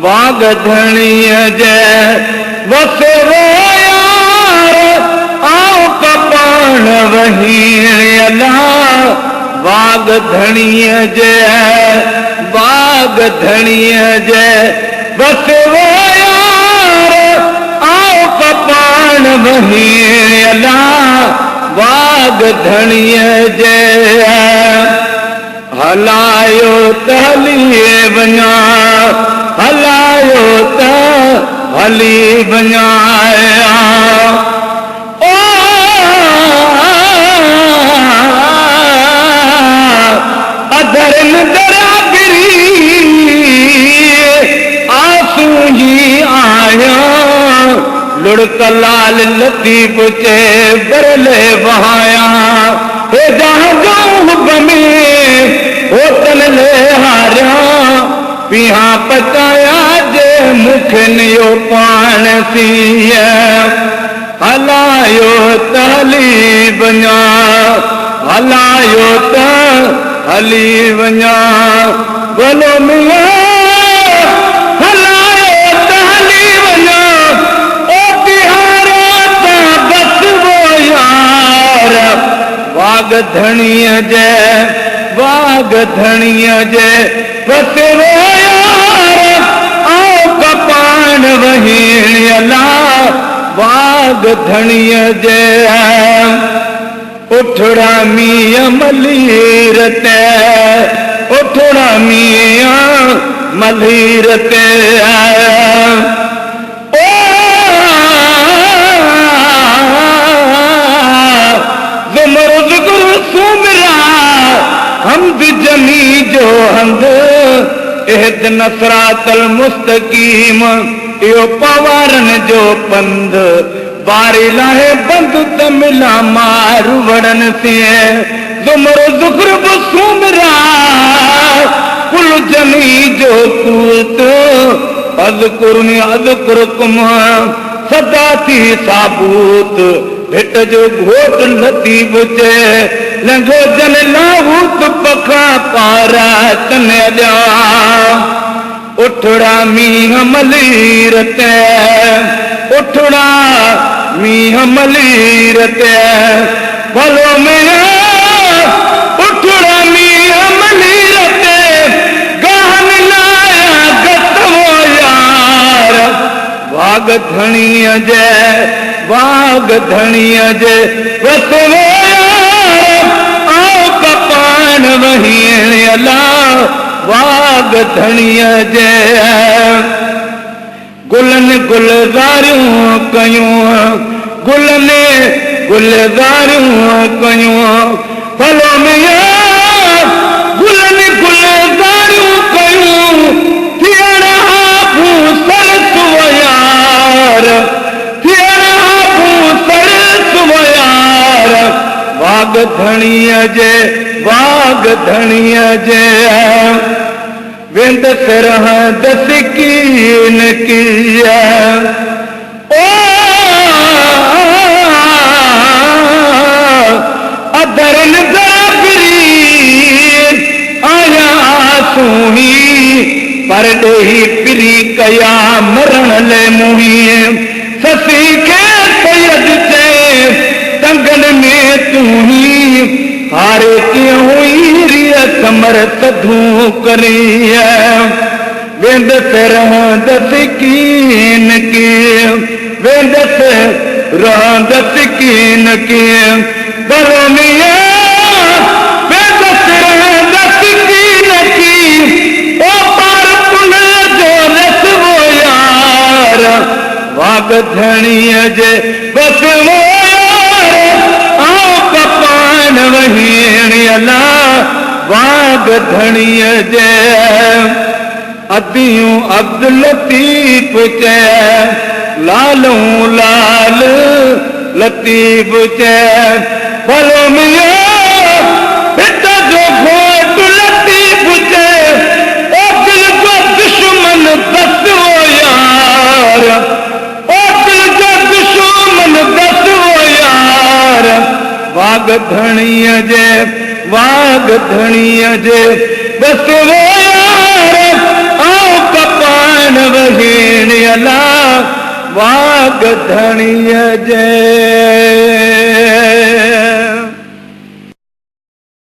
वागधणीअ जे वसरो यार आओ कपाण वहीणियला वागधणीअ जे वसरो यार आओ कपाण वहीणियला वागधणीअ जे हलायो त हली वञा हलायो त हली वञा ओ अधरन दरागिरी आंसू ही आया लुड़क लाल लतीफ चे बरले वहाया हे जहां बमे होतन ले हारिया पिया पचाया जे मुखन यो पान सीय हलायो त हली वञा हलायो त हली वञा बोलो मिया हलायो त हली वञा ओ बिहारो त बस वो यार वागधणीअ जे वसरो यार आओ कपाण वहीणियला वागधणीअ जे उठड़ा मीअं मलीर ते उठड़ा मीअं मलीर ते हमद जमी जो हंद एहदन सिरातल मुस्तकीम यो पवारन जो पंध बारी लाहे बंद त मिला मार वड़न से जुमर जुकर सुमरा कुल जमी जो कूत अज़कुरनी अज़कुरकुम सदा थी साबूत भिट जो घोट लतीफ चे लंघो जन लाहूत पखा पारा तने जा उठड़ा मींह मलीर ते उठड़ा मींह मलीर ते भलो में उठड़ा मींह मलीर ते गहन लाया गतवो यार वागधणीअ जे वसरो कपाण वहीणियला वागधणीअ जे गुलनि गुलज़ारियूं कयूं गुलनि गुलज़ारियूं कयूं भलो मिया गुलनि गुलज़ारियूं कयूं थियण आबू सरस वो यार थियण आबू सरस वो यार वागधणीअ जे वेंद रहंद सिकीन किया ओ अधरन दरागिरी आया सुही पर ॾेही पिरी कया मरण ले मुही ससी खे सैयद चे टंगन में तू ही हारे के हुई रिय समर तधू करी वेंद रहंद सिकीन की वेंद रहंद सिकीन की बरो मिया वेंद रहंद सिकीन की ओ पार पुल जो रस वो यार वागधणीअ जे वसरो वहीणियला वागधणीअ जे अदियूं अब्दुल लतीफ चे लालूं लाल लतीफ चे भलो मिया भिट जो घोट लतीफ चे ओ दिल जो दुश्मन दस वो यार ओ दिल जो दुश्मन दस वो यार वागधणीअ जे बस वो यार वाग धणीअ जे